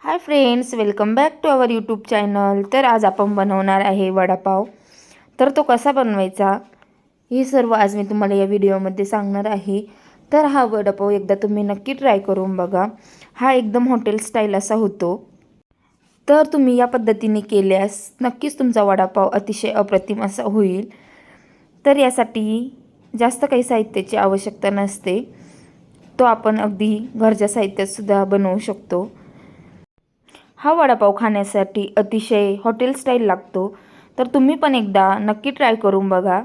High friends, welcome back to our YouTube channel. तर आज आपण बनवणार आहे वडापाव. तर तो कसा बनवायचा हे सर्व आज मी तुम्हाला या व्हिडिओमध्ये सांगणार आहे. तर हा वडापाव एकदा तुम्ही नक्की ट्राय करून बघा. हा एकदम हॉटेल स्टाईल असा होतो. तर तुम्ही या पद्धतीने केल्यास नक्कीच तुमचा वडापाव अतिशय अप्रतिम असा होईल. तर यासाठी जास्त काही साहित्याची आवश्यकता नसते. तो आपण अगदी घरच्या साहित्यात सुद्धा बनवू शकतो. हा वडापाव खाण्यासाठी अतिशय हॉटेल स्टाईल लागतो. तर तुम्ही पण एकदा नक्की ट्राय करून बघा.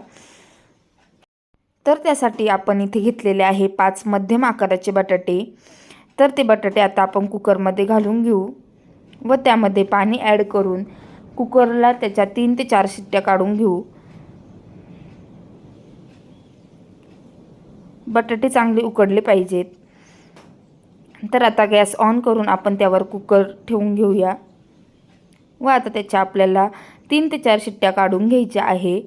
तर त्यासाठी आपण इथे घेतलेले आहे 5 मध्यम आकाराचे बटाटे. तर ते बटाटे आता आपण कुकरमध्ये घालून घेऊ व त्यामध्ये पाणी ॲड करून कुकरला त्याच्या 3 ते 4 शिट्ट्या काढून घेऊ. बटाटे चांगले उकडले पाहिजेत. तर आता गॅस ऑन करून आपण त्यावर कुकर ठेवून घेऊया व आता त्याच्या आपल्याला 3 ते 4 शिट्ट्या काढून घ्यायच्या आहे.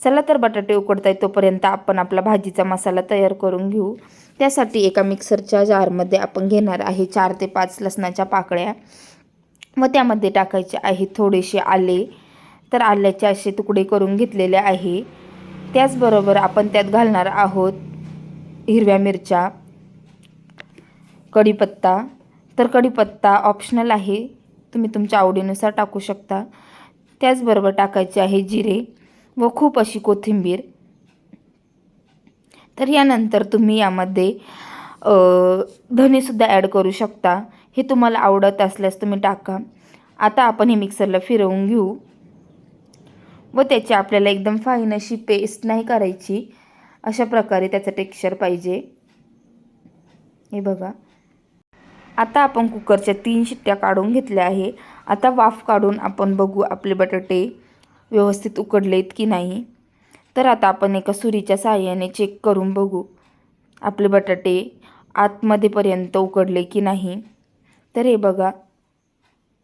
चला तर बटाटे उकडताय तोपर्यंत आपण आपला भाजीचा मसाला तयार करून घेऊ. त्यासाठी एका मिक्सरच्या जारमध्ये आपण घेणार आहे 4 ते 5 लसणाच्या पाकळ्या व त्यामध्ये टाकायचे आहे थोडेसे आले. तर आल्याचे असे तुकडे करून घेतलेले आहे. त्याचबरोबर आपण त्यात घालणार आहोत हिरव्या मिरच्या, कढीपत्ता. तर कढीपत्ता ऑप्शनल आहे, तुम्ही तुमच्या आवडीनुसार टाकू शकता. त्याचबरोबर टाकायचे आहे जिरे व खूप अशी कोथिंबीर. तर यानंतर तुम्ही यामध्ये धनेसुद्धा ॲड करू शकता. हे तुम्हाला आवडत असल्यास तुम्ही टाका. आता आपण हे मिक्सरला फिरवून घेऊ व त्याची आपल्याला एकदम फाईन अशी पेस्ट नाही करायची. अशा प्रकारे त्याचं टेक्स्चर पाहिजे. हे बघा. आता आपण कुकरच्या 3 शिट्ट्या काढून घेतल्या आहे. आता वाफ काढून आपण बघू आपले बटाटे व्यवस्थित उकडलेत की नाही. तर आता आपण एका सुरीच्या साहाय्याने चेक करून बघू आपले बटाटे आतमध्येपर्यंत उकडले की नाही. तर हे बघा,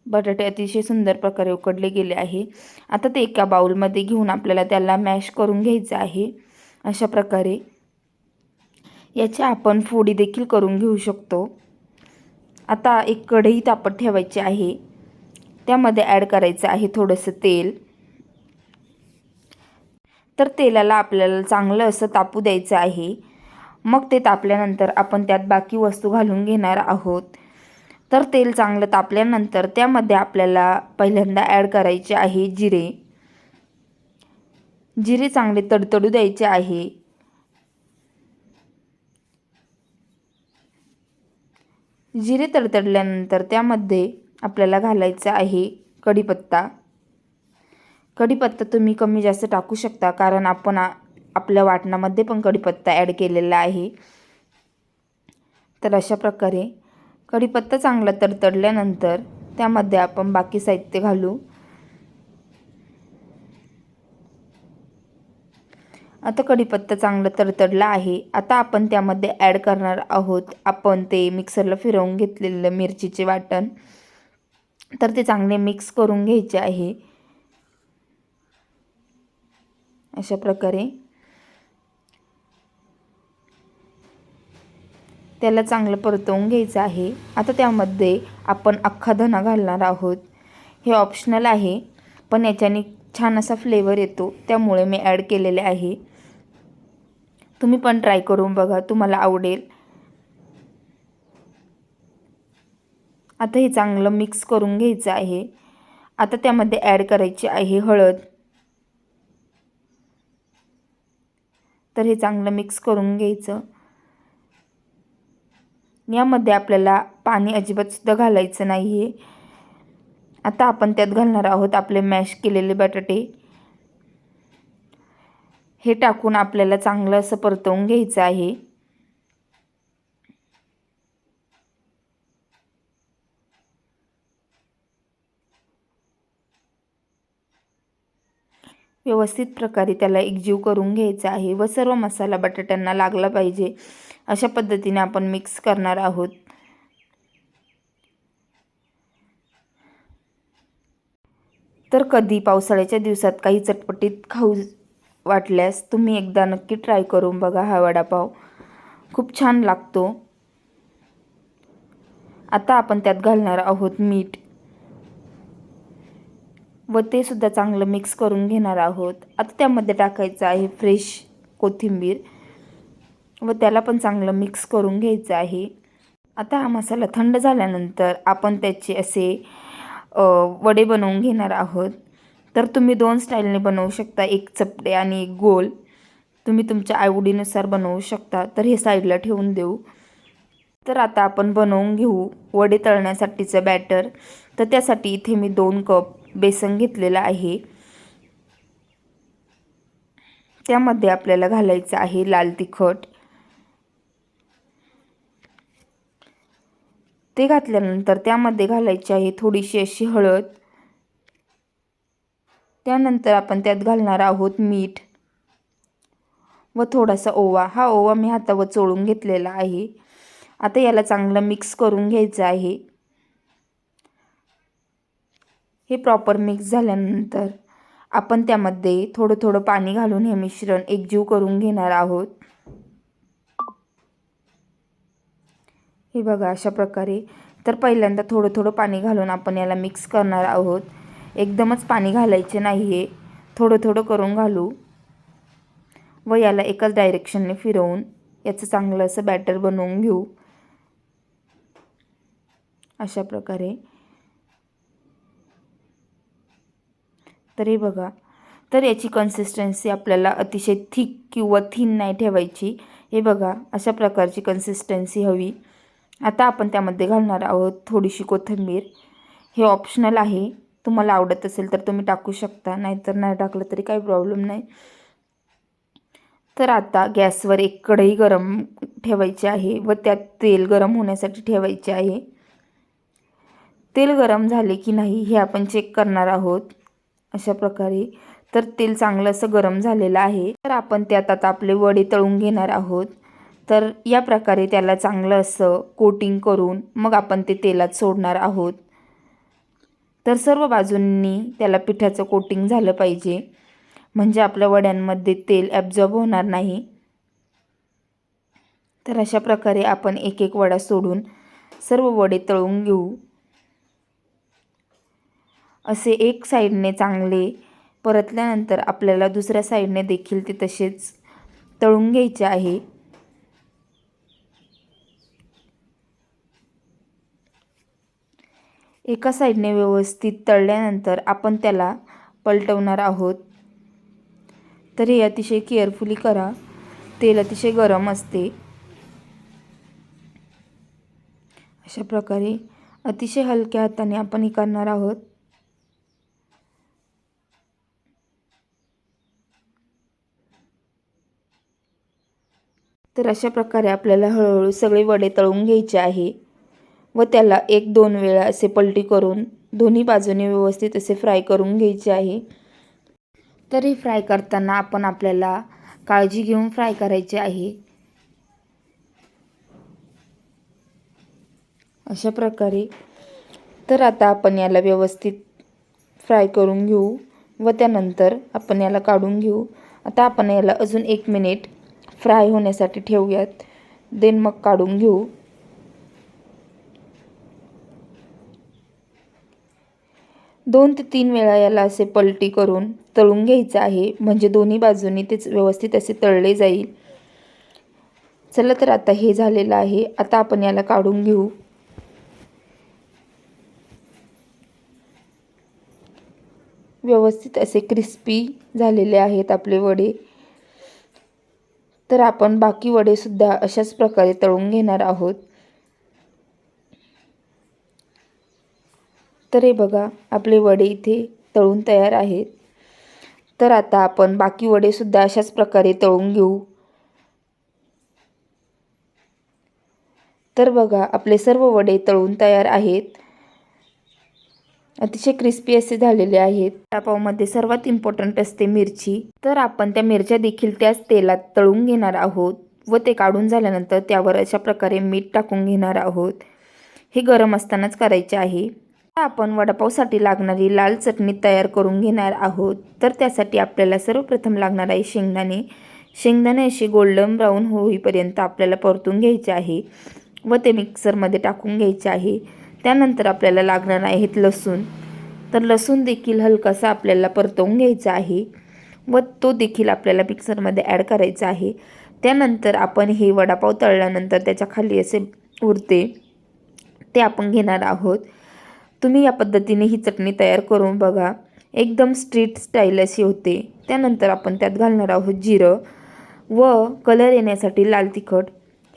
बटाटे अतिशय सुंदर प्रकारे उकडले गेले आहे. आता ते एका बाउलमध्ये घेऊन आपल्याला त्याला मॅश करून घ्यायचं आहे. अशा प्रकारे याच्या आपण फोडी देखील करून घेऊ शकतो. आता एक कढई तापत ठेवायची आहे. त्यामध्ये ॲड करायचं आहे थोडंसं तेल. तर तेलाला आपल्याला चांगलं असं तापू द्यायचं आहे. मग ते तापल्यानंतर आपण त्यात बाकी वस्तू घालून घेणार आहोत. तर तेल चांगलं तापल्यानंतर त्यामध्ये आपल्याला पहिल्यांदा ॲड करायचे आहे जिरे. जिरे चांगले तडतडू द्यायचे आहे. जिरे तडतडल्यानंतर त्यामध्ये आपल्याला घालायचं आहे कढीपत्ता. कढीपत्ता तुम्ही कमी जास्त टाकू शकता, कारण आपण आपल्या वाटणामध्ये पण कढीपत्ता ॲड केलेला आहे. तर अशा प्रकारे कढीपत्ता चांगला तडतडल्यानंतर त्यामध्ये आपण बाकी साहित्य घालू. आता कढीपत्ता चांगला तडतडला आहे. आता आपण त्यामध्ये ॲड करणार आहोत आपण ते मिक्सरला फिरवून घेतलेलं मिरचीचे वाटण. तर ते चांगले मिक्स करून घ्यायचे आहे. अशा प्रकारे त्याला चांगलं परतवून घ्यायचं आहे. आता त्यामध्ये आपण अख्खा धना घालणार आहोत. हे ऑप्शनल आहे, पण याच्याने छान असा फ्लेवर येतो, त्यामुळे मी ॲड केलेले आहे. तुम्ही पण ट्राय करून बघा, तुम्हाला आवडेल. आता हे चांगलं मिक्स करून घ्यायचं आहे. आता त्यामध्ये ॲड करायची आहे हळद. तर हे चांगलं मिक्स करून घ्यायचं. यामध्ये आपल्याला पाणी अजिबात सुद्धा घालायचं नाही आहे. आता आपण त्यात घालणार आहोत आपले मॅश केलेले बटाटे. हे टाकून आपल्याला चांगलं असं परतवून घ्यायचं आहे. व्यवस्थित प्रकारे त्याला एकजीव करून घ्यायचा आहे व सर्व मसाला बटाट्यांना लागला पाहिजे अशा पद्धतीने आपण मिक्स करणार आहोत. तर कधी पावसाळ्याच्या दिवसात काही चटपटीत खाऊ वाटल्यास तुम्ही एकदा नक्की ट्राय करून बघा. हा वडापाव खूप छान लागतो. आता आपण त्यात घालणार आहोत मीठ व ते सुद्धा चांगलं मिक्स करून घेणार आहोत. आता त्यामध्ये टाकायचं आहे फ्रेश कोथिंबीर व त्याला पण चांगलं मिक्स करून घ्यायचं आहे. आता हा मसाला थंड झाल्यानंतर आपण त्याचे असे वडे बनवून घेणार आहोत. तर तुम्ही 2 स्टाईलने बनवू शकता, एक चपटे आणि एक गोल. तुम्ही तुमच्या आवडीनुसार बनवू शकता. तर हे साईडला ठेवून देऊ. तर आता आपण बनवून घेऊ वडे तळण्यासाठीचं बॅटर. तर त्यासाठी इथे मी 2 कप बेसन घेतलेलं आहे. त्यामध्ये आपल्याला घालायचं आहे लाल तिखट. ते घातल्यानंतर त्यामध्ये घालायची आहे थोडीशी अशी हळद. त्यानंतर आपण त्यात घालणार आहोत मीठ व थोडासा ओवा. हा ओवा मी हातावर चोळून घेतलेला आहे. आता याला चांगलं मिक्स करून घ्यायचं आहे. हे प्रॉपर मिक्स झाल्यानंतर आपण त्यामध्ये थोडं थोडं पाणी घालून हे मिश्रण एकजीव करून घेणार आहोत. हे बघा अशा प्रकारे. तर पहिल्यांदा थोडं थोडं पाणी घालून आपण याला मिक्स करणार आहोत. एकदमच पाणी घालायचे नाही आहे, थोडं थोडं करून घालू व याला एकाच डायरेक्शनने फिरवून याचं चांगलं असं बॅटर बनवून घेऊ अशा प्रकारे. तर हे बघा, तर याची कन्सिस्टन्सी आपल्याला अतिशय थिक किंवा थिन नाही ठेवायची. हे बघा अशा प्रकारची कन्सिस्टन्सी हवी. आता आपण त्यामध्ये घालणार आहोत थोडीशी कोथिंबीर. हे ऑप्शनल आहे, तुम्हाला आवडत असेल तर तुम्ही टाकू शकता, नाहीतर नाही टाकलं तरी काही प्रॉब्लेम नाही. तर आता गॅसवर एक कढई गरम ठेवायची आहे व त्यात तेल गरम होण्यासाठी ठेवायचे आहे. तेल गरम झाले की नाही हे आपण चेक करणार आहोत अशा प्रकारे. तर तेल चांगलं असं गरम झालेलं आहे. तर आपण त्यात आता आपले वडे तळून घेणार आहोत. तर या प्रकारे त्याला चांगलं असं कोटिंग करून मग आपण ते तेलात सोडणार आहोत. तर सर्व बाजूंनी त्याला पिठाचं कोटिंग झालं पाहिजे, म्हणजे आपल्या वड्यांमध्ये तेल ॲब्झॉर्ब होणार नाही. तर अशा प्रकारे आपण एक एक वडा सोडून सर्व वडे तळून घेऊ. असे एक साईडने चांगले परतल्यानंतर आपल्याला दुसऱ्या साईडने देखील ते तसेच तळून घ्यायचे आहे. एका साईडने व्यवस्थित तळल्यानंतर आपण त्याला पलटवणार आहोत. तर हे अतिशय केअरफुली करा, तेल अतिशय गरम असते. अशा प्रकारे अतिशय हलक्या हाताने आपण हे करणार आहोत. तर अशा प्रकारे आपल्याला हळूहळू सगळे वडे तळून घ्यायचे आहे व त्याला 1-2 वेळा असे पलटी करून दोन्ही बाजूने व्यवस्थित असे फ्राय करून घ्यायचे आहे. तर हे फ्राय करताना आपल्याला काळजी घेऊन फ्राय करायचे आहे. अशा प्रकारे. तर आता आपण याला व्यवस्थित फ्राय करून घेऊ व त्यानंतर आपण याला काढून घेऊ. आता आपण याला अजून 1 मिनिट फ्राय होण्यासाठी ठेवूयात, देन मग काढून घेऊ. 2 ते 3 वेळा याला असे पलटी करून तळून घ्यायचं आहे, म्हणजे दोन्ही बाजूनी तेच व्यवस्थित असे तळले जाईल. चला तर आता हे झालेलं आहे. आता आपण याला काढून घेऊ. व्यवस्थित असे क्रिस्पी झालेले आहेत आपले वडे. तर आपण बाकी वडे सुद्धा अशाच प्रकारे तळून घेणार आहोत. तर हे बघा आपले वडे इथे तळून तयार आहेत. तर आता आपण बाकी वडे सुद्धा अशाच प्रकारे तळून घेऊ. तर बघा आपले सर्व वडे तळून तयार आहेत. अतिशय क्रिस्पी असे झालेले आहेत. वडापावमध्ये सर्वात इम्पॉर्टंट असते मिरची. तर आपण त्या मिरच्या देखील त्याच तेलात तळून घेणार आहोत व ते काढून झाल्यानंतर त्यावर अशा प्रकारे मीठ टाकून घेणार आहोत. हे गरम असतानाच करायचे आहे. आपण वडापावसाठी लागणारी लाल चटणी तयार करून घेणार आहोत. तर त्यासाठी आपल्याला सर्वप्रथम लागणार आहे शेंगदाणे. शेंगदाणे असे गोल्डन ब्राऊन होईपर्यंत आपल्याला परतून घ्यायचे आहे. व ते मिक्सरमध्ये टाकून घ्यायचे आहे. त्यानंतर आपल्याला लागणार आहेत लसूण. तर लसूण देखील हलकासा आपल्याला परतवून घ्यायचा आहे व तो देखील आपल्याला मिक्सरमध्ये ॲड करायचा आहे. त्यानंतर आपण हे वडापाव तळल्यानंतर त्याच्या खाली असे उरते ते आपण घेणार आहोत. तुम्ही या पद्धतीने ही चटणी तयार करून बघा, एकदम स्ट्रीट स्टाईल अशी होते. त्यानंतर आपण त्यात घालणार आहोत जिरं व कलर येण्यासाठी लाल तिखट.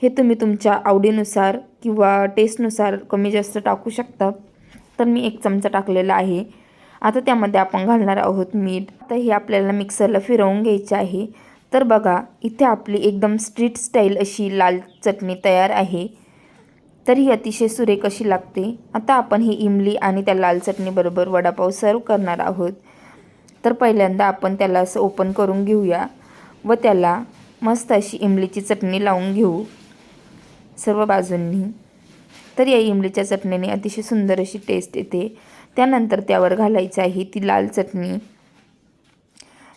हे तुम्ही तुमच्या आवडीनुसार किंवा टेस्टनुसार कमी जास्त टाकू शकता. तर मी 1 चमचा टाकलेला आहे. आता त्यामध्ये आपण घालणार आहोत मीठ. आता हे आपल्याला मिक्सरला फिरवून घ्यायचे आहे. तर बघा, इथे आपली एकदम स्ट्रीट स्टाईल अशी लाल चटणी तयार आहे. तर ही अतिशय सुरेख अशी लागते. आता आपण ही इमली आणि त्या लाल चटणीबरोबर वडापाव सर्व करणार आहोत. तर पहिल्यांदा आपण त्याला असं ओपन करून घेऊया व त्याला मस्त अशी इमलीची चटणी लावून घेऊ सर्व बाजूंनी. तर या इमलीच्या चटणीने अतिशय सुंदर अशी टेस्ट येते. त्यानंतर त्यावर घालायची आहे ती लाल चटणी.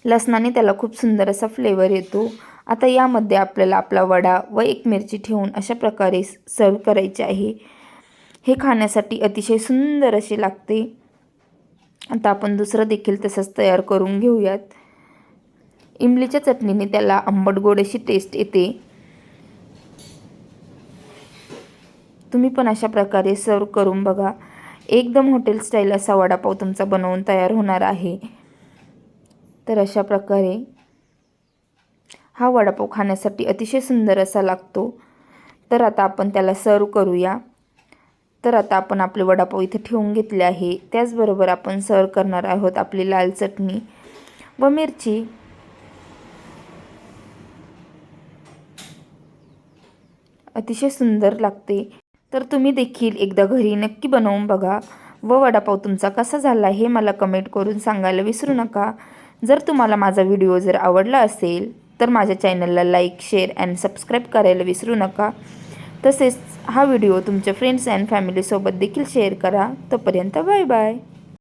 लसणाने त्याला खूप सुंदर असा फ्लेवर येतो. आता यामध्ये आपल्याला आपला वडा व 1 मिरची ठेवून अशा प्रकारे सर्व करायचे आहे. हे खाण्यासाठी अतिशय सुंदर असे लागते. आता आपण दुसरं देखील तसंच तयार करून घेऊयात. इमलीच्या चटणीने त्याला आंबट गोड अशी टेस्ट येते. तुम्ही पण अशा प्रकारे सर्व करून बघा. एकदम हॉटेल स्टाईल असा वडापाव तुमचा बनवून तयार होणार आहे. तर अशा प्रकारे हा वडापाव खाण्यासाठी अतिशय सुंदर असा लागतो. तर आता आपण त्याला सर्व करूया. तर आता आपण आपले वडापाव इथे ठेवून घेतले आहे. त्याचबरोबर आपण सर्व करणार आहोत आपली लाल चटणी व मिरची. अतिशय सुंदर लागते. तर तुम्ही देखील एकदा घरी नक्की बनवून बघा व वडापाव तुमचा कसा झाला हे मला कमेंट करून सांगायला विसरू नका. जर तुम्हाला माझा व्हिडिओ जर आवडला असेल तर माझ्या चॅनलला लाईक, शेअर अँड सबस्क्राईब करायला विसरू नका. तसेच हा व्हिडिओ तुमच्या फ्रेंड्स अँड फॅमिलीसोबत देखील शेअर करा. तोपर्यंत बाय बाय.